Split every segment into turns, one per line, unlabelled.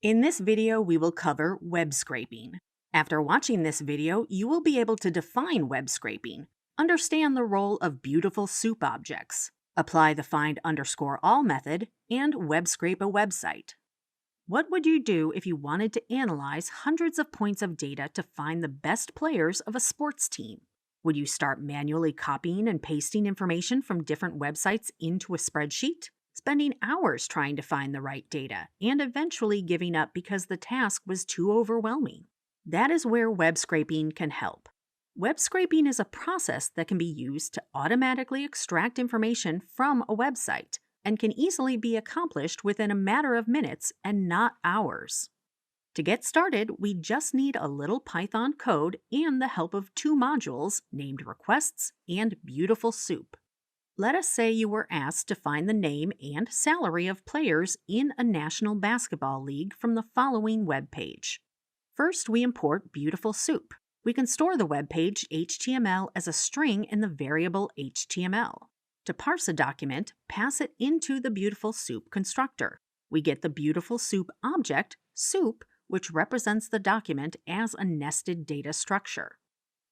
In this video, we will cover web scraping. After watching this video, you will be able to define web scraping, understand the role of beautiful soup objects, apply the find_all method, and web scrape a website. What would you do if you wanted to analyze hundreds of points of data to find the best players of a sports team? Would you start manually copying and pasting information from different websites into a spreadsheet, spending hours trying to find the right data, and eventually giving up because the task was too overwhelming? That is where web scraping can help. Web scraping is a process that can be used to automatically extract information from a website and can easily be accomplished within a matter of minutes and not hours. To get started, we just need a little Python code and the help of two modules named Requests and Beautiful Soup. Let us say you were asked to find the name and salary of players in a national basketball league from the following web page. First, we import Beautiful Soup. We can store the web page HTML as a string in the variable HTML. To parse a document, pass it into the Beautiful Soup constructor. We get the Beautiful Soup object, soup, which represents the document as a nested data structure.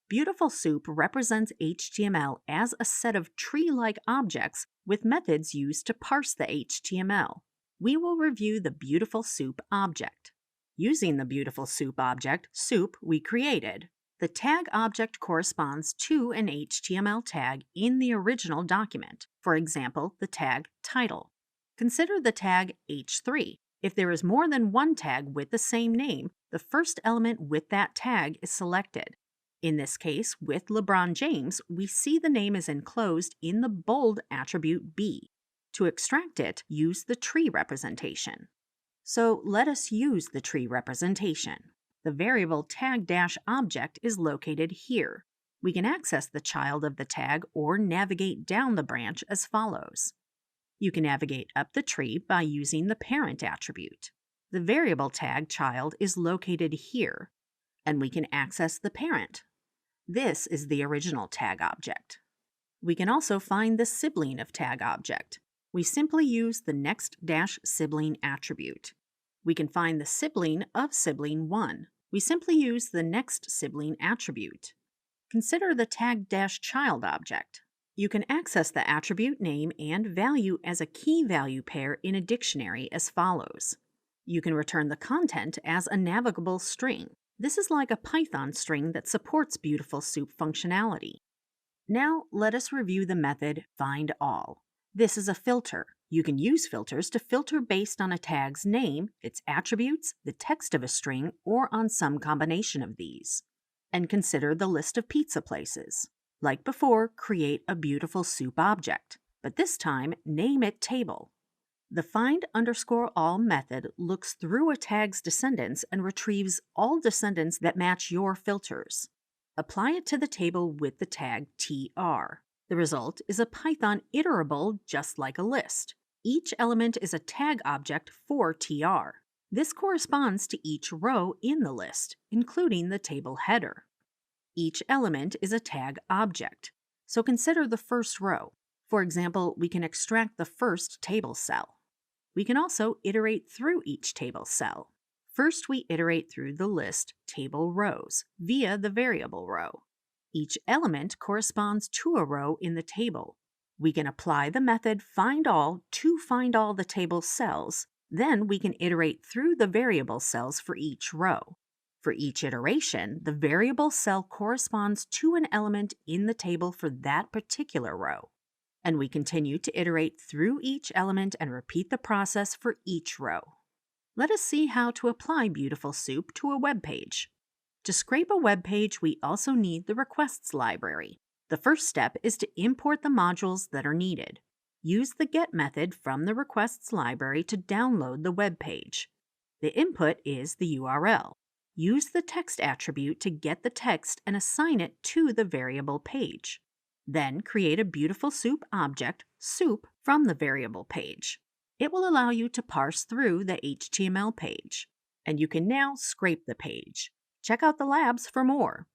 Beautiful Soup represents HTML as a set of tree-like objects with methods used to parse the HTML. We will review the Beautiful Soup object. Using the Beautiful Soup object, soup, we created. The tag object corresponds to an HTML tag in the original document, for example, the tag title. Consider the tag h3. If there is more than one tag with the same name, the first element with that tag is selected. In this case, with LeBron James, we see the name is enclosed in the bold attribute B. To extract it, use the tree representation. So let us use the tree representation. The variable tag-object is located here. We can access the child of the tag or navigate down the branch as follows. You can navigate up the tree by using the parent attribute. The variable tag child is located here, and we can access the parent. This is the original tag object. We can also find the sibling of tag object. We simply use the next-sibling attribute. We can find the sibling of sibling 1. We simply use the next sibling attribute. Consider the tag-child object. You can access the attribute name and value as a key-value pair in a dictionary as follows. You can return the content as a navigable string. This is like a Python string that supports Beautiful Soup functionality. Now, let us review the method findAll. This is a filter. You can use filters to filter based on a tag's name, its attributes, the text of a string, or on some combination of these. And consider the list of pizza places. Like before, create a Beautiful Soup object, but this time name it table. The find_all method looks through a tag's descendants and retrieves all descendants that match your filters. Apply it to the table with the tag tr. The result is a Python iterable just like a list. Each element is a tag object for tr. This corresponds to each row in the list, including the table header. Each element is a tag object, so consider the first row. For example, we can extract the first table cell. We can also iterate through each table cell. First, we iterate through the list table rows via the variable row. Each element corresponds to a row in the table. We can apply the method findAll to find all the table cells. Then we can iterate through the variable cells for each row. For each iteration, the variable cell corresponds to an element in the table for that particular row. And we continue to iterate through each element and repeat the process for each row. Let us see how to apply Beautiful Soup to a web page. To scrape a web page, we also need the requests library. The first step is to import the modules that are needed. Use the get method from the requests library to download the web page. The input is the URL. Use the text attribute to get the text and assign it to the variable page. Then create a Beautiful Soup object, soup, from the variable page. It will allow you to parse through the HTML page. And you can now scrape the page. Check out the labs for more.